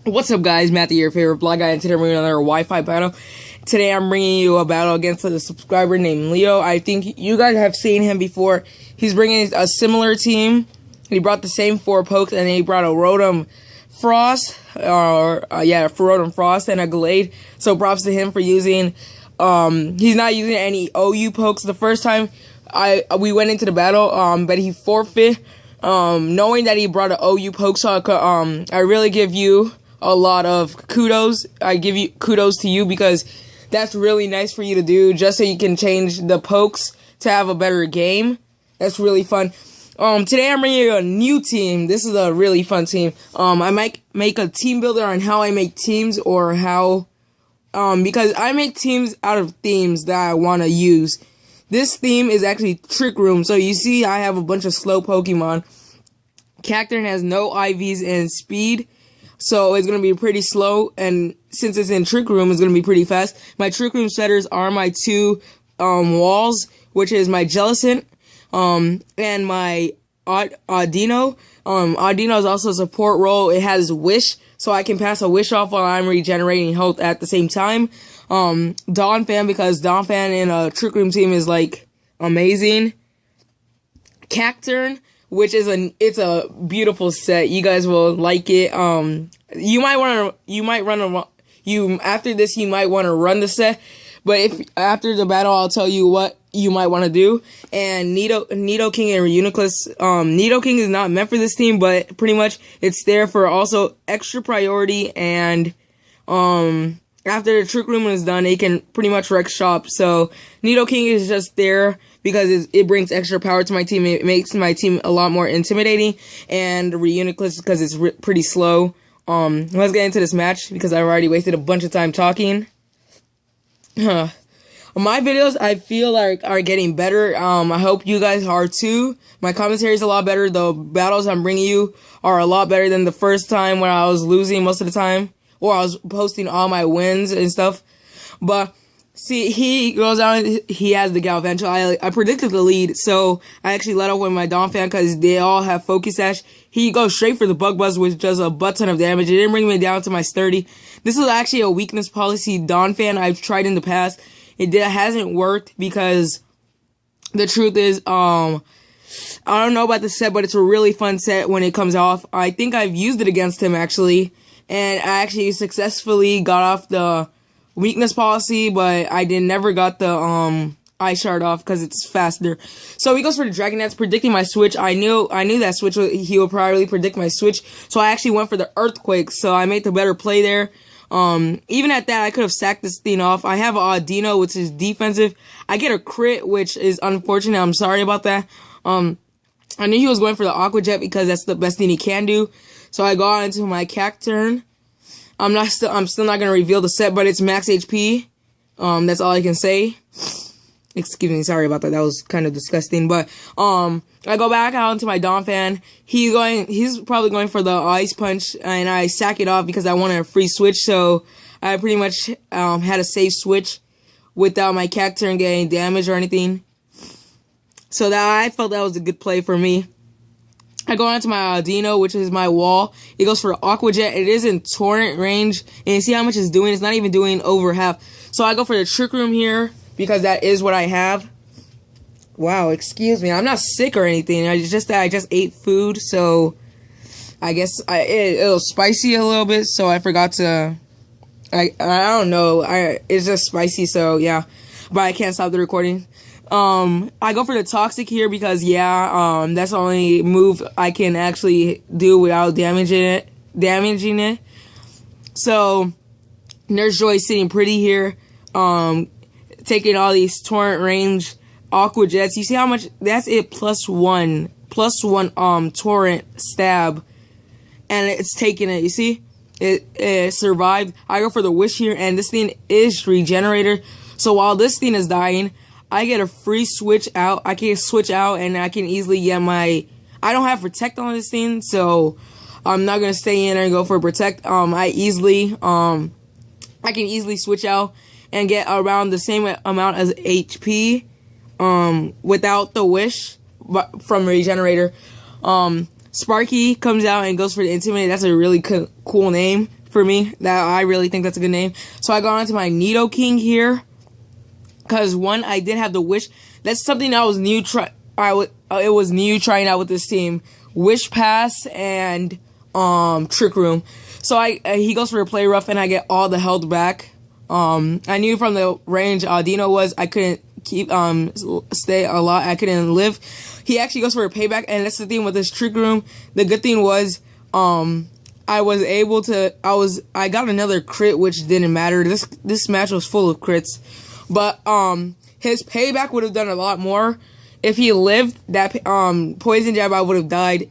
What's up, guys? Matthew, your favorite blog guy, and today we're bringing another Wi-Fi battle. Today I'm bringing you a battle against a subscriber named Leo. I think you guys have seen him before. He's bringing a similar team. He brought the same 4 pokes, and he brought a Rotom Frost, Rotom Frost and a Glade. So props to him for using. He's not using any OU pokes. The first time we went into the battle, but he forfeit. Knowing that he brought an OU poke, so I really give you a lot of kudos. I give you kudos to you because that's really nice for you to do, just so you can change the pokes to have a better game. That's really fun. Today I'm bringing you a new team. This is a really fun team. I might make a team builder on how I make teams, or how, because I make teams out of themes that I want to use. This theme is actually TrickRoom. So you see I have a bunch of slow Pokemon. Cacturne has no IVs and speed, so it's going to be pretty slow, and since it's in TrickRoom, it's going to be pretty fast. My TrickRoom setters are my 2 walls, which is my Jellicent and my Audino. Audino is also a support role. It has Wish, so I can pass a Wish off while I'm regenerating health at the same time. Donphan, because Donphan in a TrickRoom team is like amazing. Cacturne, which is it's a beautiful set. You guys will like it. After this you might want to run the set, but if after the battle I'll tell you what you might want to do. And Nidoking and Reuniclus. Nidoking is not meant for this team, but pretty much it's there for also extra priority, and after the TrickRoom is done, it can pretty much wreck shop. So Nidoking is just there because it brings extra power to my team. It makes my team a lot more intimidating. And Reuniclus because it's pretty slow. Let's get into this match because I've already wasted a bunch of time talking. My videos, I feel like, are getting better. I hope you guys are too. My commentary is a lot better. The battles I'm bringing you are a lot better than the first time when I was losing most of the time, or I was posting all my wins and stuff. But see, he goes out and he has the Galvantula. I predicted the lead, so I actually let up with my Donphan because they all have Focus Sash. He goes straight for the Bug Buzz, which does a butt ton of damage. It didn't bring me down to my sturdy. This is actually a weakness policy Donphan I've tried in the past. It hasn't worked because the truth is, I don't know about the set, but it's a really fun set when it comes off. I think I've used it against him actually, and I actually successfully got off the weakness policy, but I never got the Ice Shard off because it's faster. So he goes for the Dragonette's, predicting my switch. I knew that switch he would probably predict my switch, so I actually went for the Earthquake. So I made the better play there. Even at that, I could have sacked this thing off. I have an Audino, which is defensive. I get a crit, which is unfortunate. I'm sorry about that. I knew he was going for the Aqua Jet because that's the best thing he can do. So I go on into my Cacturne. I'm still not gonna reveal the set, but it's max HP. That's all I can say. Excuse me, sorry about that. That was kind of disgusting. But I go back out into my Donphan. He's probably going for the Ice Punch, and I sack it off because I wanted a free switch. So I pretty much had a safe switch without my Cacturne getting damage or anything. So I felt that was a good play for me. I go on to my Audino, which is my wall. It goes for Aqua Jet. It is in torrent range, and you see how much it's doing? It's not even doing over half. So I go for the TrickRoom here because that is what I have. Wow, excuse me. I'm not sick or anything. It's just that I just ate food, so I guess it was spicy a little bit, so I forgot to. I don't know. It's just spicy, so yeah. But I can't stop the recording. I go for the Toxic here because, that's the only move I can actually do without damaging it. So, Nurse Joy is sitting pretty here, taking all these torrent range Aqua Jets. You see how much, that's it, plus one torrent stab, and it's taking it, you see? It survived. I go for the Wish here, and this thing is Regenerator. So while this thing is dying, I get a free switch out. I can switch out, and I can easily get my. I don't have Protect on this thing, so I'm not gonna stay in and go for Protect. I can easily switch out and get around the same amount as HP, without the Wish from Regenerator. Sparky comes out and goes for the Intimidate. That's a really cool name for me. That I really think that's a good name. So I got onto my Nidoking here. Because one, I did have the wish. That's something that was new. It was new trying out with this team. Wish Pass and Trick Room. So he goes for a Play Rough and I get all the health back. I knew from the range Dino was I couldn't stay a lot. I couldn't live. He actually goes for a payback, and that's the thing with this Trick Room. The good thing was I was able to I got another crit, which didn't matter. This match was full of crits. But his payback would have done a lot more. If he lived, that poison jab, I would have died.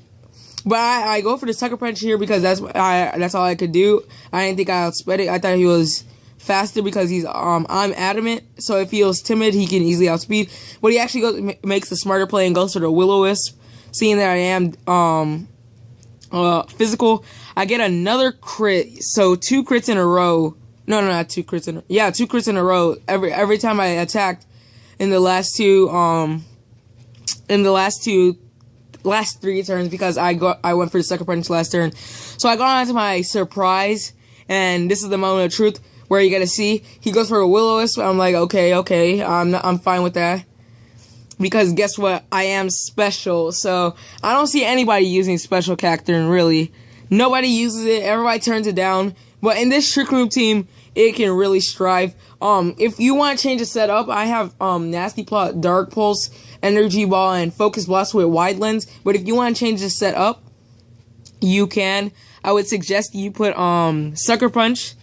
But I go for the Sucker Punch here because that's all I could do. I didn't think I outsped it. I thought he was faster because I'm adamant. So if he was timid, he can easily outspeed. But he actually makes the smarter play and goes for the Will-O-Wisp. Seeing that I am physical, I get another crit. So 2 crits in a row. No, not 2 crits in. Yeah, 2 crits in a row. Every time I attacked in the last 3 turns because I went for the Sucker Punch last turn. So I got on to my surprise, and this is the moment of truth where you get to see he goes for a Will-O-Wisp. I'm like, okay, I'm fine with that. Because guess what? I am special. So I don't see anybody using special Cacturne, really. Nobody uses it. Everybody turns it down. But in this Trick Room team, it can really strive. If you want to change the setup, I have Nasty Plot, Dark Pulse, Energy Ball, and Focus Blast with Wide Lens. But if you want to change the setup, you can. I would suggest you put Sucker Punch,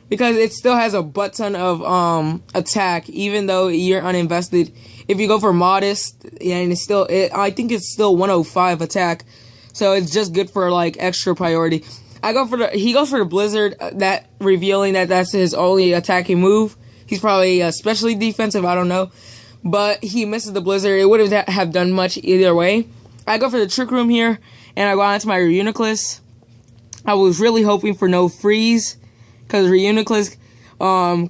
because it still has a butt ton of attack, even though you're uninvested. If you go for Modest, and I think it's still 105 attack, so it's just good for like extra priority. He goes for the Blizzard, that revealing that that's his only attacking move. He's probably especially defensive, I don't know, but he misses the Blizzard. It wouldn't have done much either way. I go for the Trick Room here, and I go on to my Reuniclus. I was really hoping for no freeze, because Reuniclus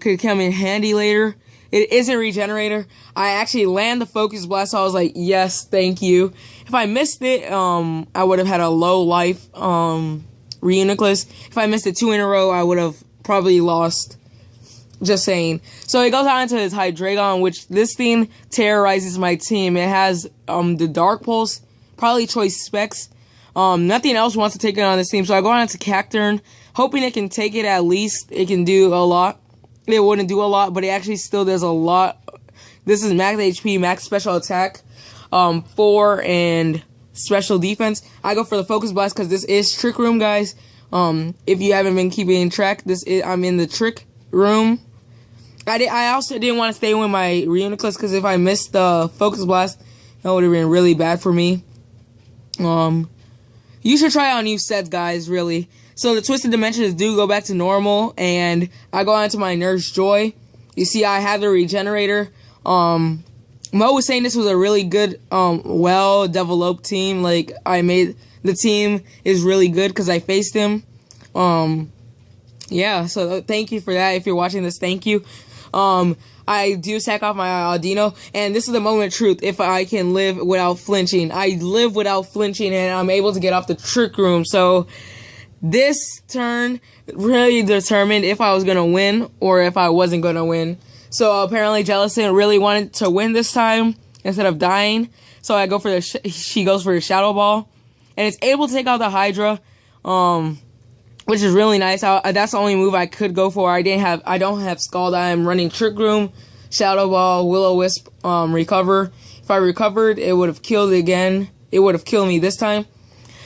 could come in handy later. It is a regenerator. I actually land the Focus Blast, so I was like, yes, thank you. If I missed it, I would have had a low life Reuniclus. If I missed it 2 in a row, I would have probably lost. Just saying. So it goes on to his Hydreigon, which this thing terrorizes my team. It has the Dark Pulse, probably Choice Specs. Nothing else wants to take it on this team, so I go on to Cacturne, hoping it can take it at least. It can do a lot. It wouldn't do a lot, but it actually still does a lot. This is max HP, max special attack, 4 and special defense. I go for the Focus Blast because this is Trick Room, guys. If you haven't been keeping track, I'm in the Trick Room. I also didn't want to stay with my Reuniclus because if I missed the Focus Blast, that would have been really bad for me. You should try out new sets, guys, really. So the Twisted Dimensions do go back to normal, and I go on to my Nurse Joy. You see, I have the Regenerator. Mo was saying this was a really good, well-developed team. Like, the team is really good because I faced him. Yeah, so thank you for that. If you're watching this, thank you. I do sack off my Audino, and this is the moment of truth. If I can live without flinching, I live without flinching, and I'm able to get off the Trick Room. So this turn really determined if I was gonna win or if I wasn't gonna win. So apparently, Jellicent really wanted to win this time instead of dying. So I go for she goes for the Shadow Ball, and it's able to take out the Hydra. Which is really nice. That's the only move I could go for. I don't have Scald. I am running Trick Room, Shadow Ball, Will-O-Wisp, recover. If I recovered, it would have killed it again. It would have killed me this time.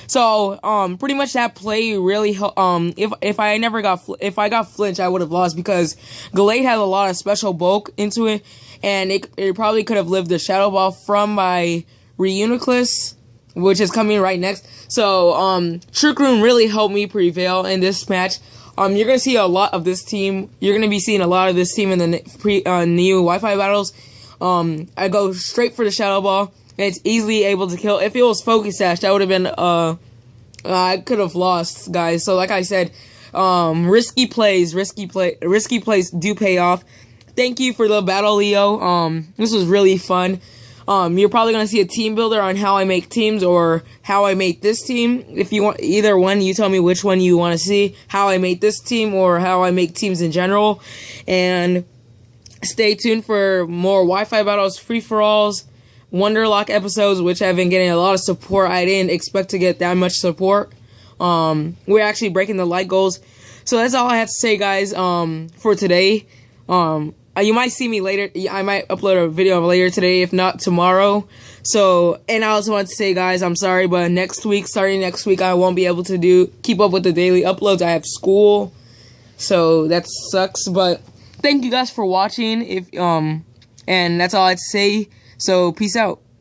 So, pretty much that play really if I got flinch, I would have lost because Gallade has a lot of special bulk into it, and it probably could have lived the Shadow Ball from my Reuniclus, which is coming right next. So, Trick Room really helped me prevail in this match. You're gonna see a lot of this team. You're gonna be seeing a lot of this team in the new Wi-Fi battles. I go straight for the Shadow Ball, and it's easily able to kill. If it was Focus Sash, that would have been, I could have lost, guys. So, like I said, risky plays do pay off. Thank you for the battle, Leo. This was really fun. You're probably gonna see a team builder on how I make teams or how I make this team. If you want either one, you tell me which one you want to see, how I make this team or how I make teams in general. And stay tuned for more Wi-Fi battles, free-for-alls, Wonderlock episodes, which have been getting a lot of support. I didn't expect to get that much support. We're actually breaking the like goals. So that's all I have to say, guys, for today. You might see me later. I might upload a video later today, if not tomorrow. So, and I also want to say, guys, I'm sorry, but starting next week, I won't be able to keep up with the daily uploads. I have school, so that sucks. But thank you guys for watching. And that's all I have to say. So, peace out.